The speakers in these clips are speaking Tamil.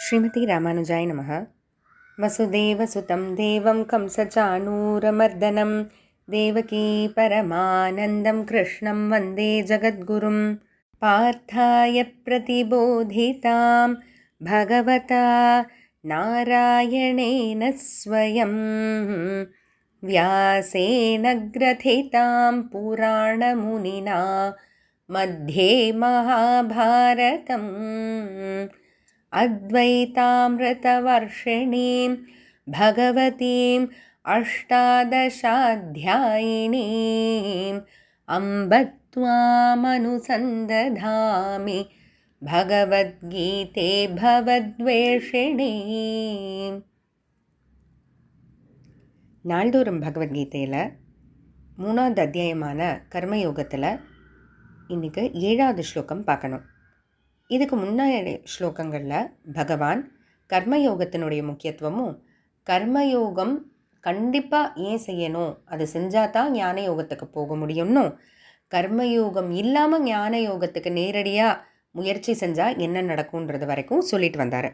ஸ்ரீமதி ராமானுஜாய நமः. வசுதேவசுதம் தேவம் கம்சச்சாணூரமர்தனம் தேவகீ பரமானந்தம் கிருஷ்ணம் வந்தே ஜகத்குரும். பார்த்தாய பிரதிபோதிதாம் பகவதா நாராயணேன ஸ்வயம் வியாசேன க்ரதிதாம் புராணமுனினா மத்யே மகாபாரதம் அத்வைதாமிருதவர்ஷிணீம் பகவதீம் அஷ்டாதசாத்யாயினீம் அம்ப த்வாமனுசந்ததாமி பகவத்கீதே பவத்வேஷிணீம். நாள்தோறும் பகவத்கீதையில் 3வது அத்தியாயமான கர்மயோகத்தில் இன்றைக்கு 7வது ஸ்லோகம் பார்க்கணும். இதுக்கு முன்னாடி ஸ்லோகங்களில் பகவான் கர்மயோகத்தினுடைய முக்கியத்துவமும், கர்மயோகம் கண்டிப்பாக ஏன் செய்யணும், அது செஞ்சால் தான் ஞான யோகத்துக்கு போக முடியும்னு, கர்மயோகம் இல்லாமல் ஞான யோகத்துக்கு நேரடியாக முயற்சி செஞ்சால் என்ன நடக்கும்ன்றது வரைக்கும் சொல்லிட்டு வந்தார்.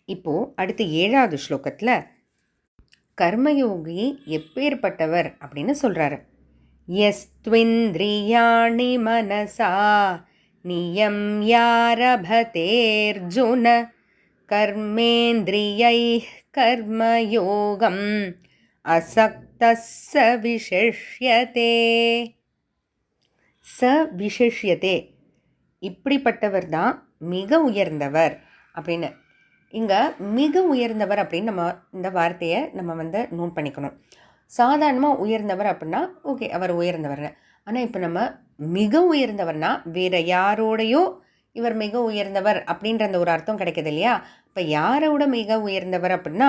இப்போது அடுத்து 7வது ஸ்லோகத்தில் கர்மயோகி எப்பேற்பட்டவர் அப்படின்னு சொல்கிறாரு. யஸ்த்விந்திரியாணி மனசா நியம்யாரபதேர்ஜுன கர்மேந்திரியைः கர்மயோகம் அசக்தः ச விசிஷ்யதே. ச விசிஷ்யதே, இப்படிப்பட்டவர் தான் மிக உயர்ந்தவர் அப்படின்னு. இங்கே மிக உயர்ந்தவர் அப்படின்னு நம்ம இந்த வார்த்தையை நம்ம நோட் பண்ணிக்கணும். சாதாரணமாக உயர்ந்தவர் அப்படின்னா ஓகே, அவர் உயர்ந்தவர். ஆனால் இப்போ நம்ம மிக உயர்ந்தவர்னா வேறு யாரோடையோ இவர் மிக உயர்ந்தவர் அப்படின்ற அந்த ஒரு அர்த்தம் கிடைக்கிது இல்லையா? இப்போ யாரோட மிக உயர்ந்தவர் அப்படின்னா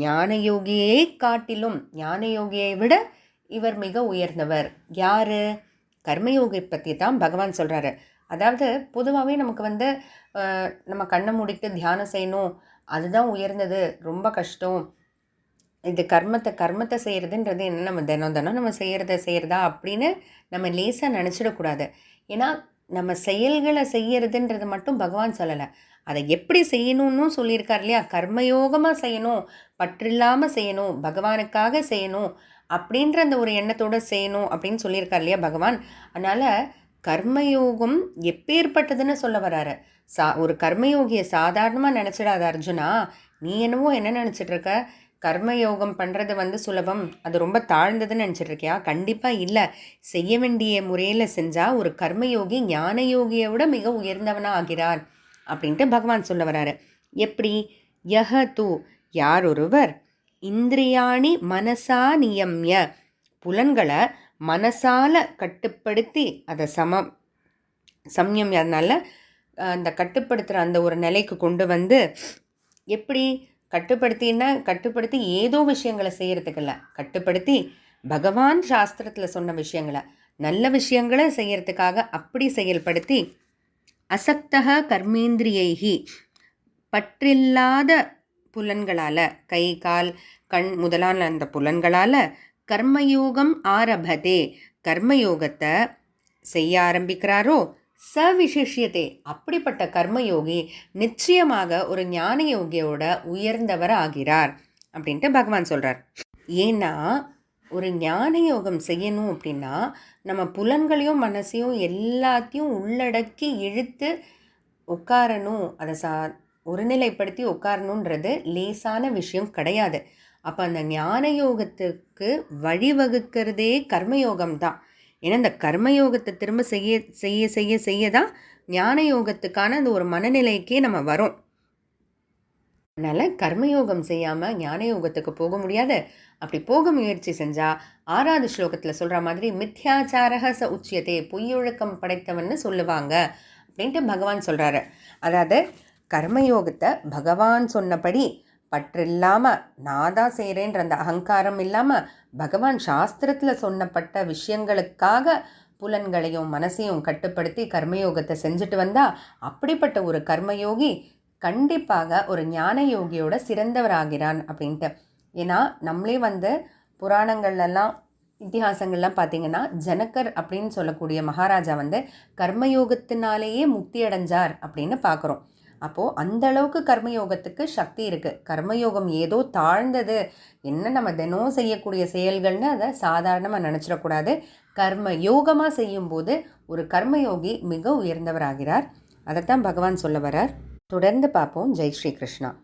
ஞான யோகியை காட்டிலும், ஞான யோகியை விட இவர் மிக உயர்ந்தவர். யார்? கர்மயோகி பற்றி தான் பகவான் சொல்கிறாரு. அதாவது பொதுவாகவே நமக்கு நம்ம கண்ணை மூடிட்டு தியானம் செய்யணும், அதுதான் உயர்ந்தது, ரொம்ப கஷ்டம், இது கர்மத்தை செய்கிறதுன்றது என்ன, நம்ம தினம் நம்ம செய்கிறதா அப்படின்னு நம்ம லேசாக நினச்சிடக்கூடாது. ஏன்னா நம்ம செயல்களை செய்கிறதுன்றது மட்டும் பகவான் சொல்லலை, அதை எப்படி செய்யணும்னு சொல்லியிருக்கார் இல்லையா? கர்மயோகமாக செய்யணும், பற்றில்லாமல் செய்யணும், பகவானுக்காக செய்யணும் அப்படின்ற அந்த ஒரு எண்ணத்தோடு செய்யணும் அப்படின்னு சொல்லியிருக்கார் இல்லையா பகவான். அதனால் கர்மயோகம் எப்பேற்பட்டதுன்னு சொல்ல வராரு. ஒரு கர்மயோகியை சாதாரணமாக நினச்சிடாத அர்ஜுனா. நீ என்னவோ என்ன நினச்சிட்ருக்க, கர்மயோகம் பண்ணுறது சுலபம், அது ரொம்ப தாழ்ந்ததுன்னு நினச்சிட்ருக்கியா? கண்டிப்பாக இல்லை. செய்ய வேண்டிய முறையில் செஞ்சால் ஒரு கர்மயோகி ஞான யோகியை விட மிக உயர்ந்தவனாக ஆகிறார் அப்படின்ட்டு பகவான் சொல்ல வராரு. எப்படி? யஹ தூ, யாரொருவர் இந்திரியாணி மனசா நியம்ய, புலன்களை மனசால் கட்டுப்படுத்தி அதை சம்யம், அதனால் அந்த கட்டுப்படுத்துகிற அந்த ஒரு நிலைக்கு கொண்டு எப்படி கட்டுப்படுத்தி ஏதோ விஷயங்களை செய்கிறதுக்கு இல்லை, கட்டுப்படுத்தி பகவான் சாஸ்திரத்தில் சொன்ன விஷயங்களை, நல்ல விஷயங்களை செய்கிறதுக்காக அப்படி செயல்படுத்தி அசக்தக கர்மேந்திரியைகி, பற்றில்லாத புலன்களால், கை கால் கண் முதலான அந்த புலன்களால் கர்மயோகம் ஆரபதே, கர்மயோகத்தை செய்ய ஆரம்பிக்கிறாரோ, சவிசிஷ்யதே, அப்படிப்பட்ட கர்மயோகி நிச்சயமாக ஒரு ஞான யோகியோட உயர்ந்தவர் ஆகிறார் அப்படின்ட்டு பகவான் சொல்கிறார். ஏன்னா ஒரு ஞான யோகம் செய்யணும் அப்படின்னா நம்ம புலன்களையும் மனசையும் எல்லாத்தையும் உள்ளடக்கி இழுத்து உட்காரணும், அதை ஒருநிலைப்படுத்தி உட்காரணுன்றது லேசான விஷயம் கிடையாது. அப்போ அந்த ஞான யோகத்துக்கு வழிவகுக்கிறதே கர்மயோகம் தான். ஏன்னா இந்த கர்மயோகத்தை திரும்ப செய்ய செய்ய செய்ய செய்ய தான் ஞான யோகத்துக்கான அந்த ஒரு மனநிலைக்கே நம்ம வரோம். அதனால் கர்மயோகம் செய்யாமல் ஞான யோகத்துக்கு போக முடியாது. அப்படி போக முயற்சி செஞ்சால் 6வது ஸ்லோகத்தில் சொல்கிற மாதிரி மித்யாச்சாரக ச உச்சியதே, பொய்யொழுக்கம் படைத்தவன்னு சொல்லுவாங்க அப்படின்ட்டு பகவான் சொல்கிறாரு. அதாவது கர்மயோகத்தை பகவான் சொன்னபடி பற்றில்லாமல் நான் தான் செய்கிறேன்ற அந்த அகங்காரம் இல்லாமல் பகவான் சாஸ்திரத்தில் சொன்னப்பட்ட விஷயங்களுக்காக புலன்களையும் மனசையும் கட்டுப்படுத்தி கர்மயோகத்தை செஞ்சுட்டு வந்தால் அப்படிப்பட்ட ஒரு கர்மயோகி கண்டிப்பாக ஒரு ஞான யோகியோட சிறந்தவராகிறான் அப்படின்ட்டு. ஏன்னா நம்மளே புராணங்கள்லாம் இத்திஹாசங்கள்லாம் பார்த்திங்கன்னா ஜனகர் அப்படின்னு சொல்லக்கூடிய மகாராஜா கர்மயோகத்தினாலேயே முக்தி அடைஞ்சார் அப்படின்னு பார்க்குறோம். அப்போது அந்த அளவுக்கு கர்மயோகத்துக்கு சக்தி இருக்குது. கர்மயோகம் ஏதோ தாழ்ந்தது, என்ன நம்ம தினம் செய்யக்கூடிய செயல்கள்னு அதை சாதாரணமாக நினச்சிடக்கூடாது. கர்ம யோகமாக செய்யும்போது ஒரு கர்மயோகி மிக உயர்ந்தவராகிறார். அதைத்தான் பகவான் சொல்ல வரார். தொடர்ந்து பார்ப்போம். ஜெய் ஸ்ரீ கிருஷ்ணா.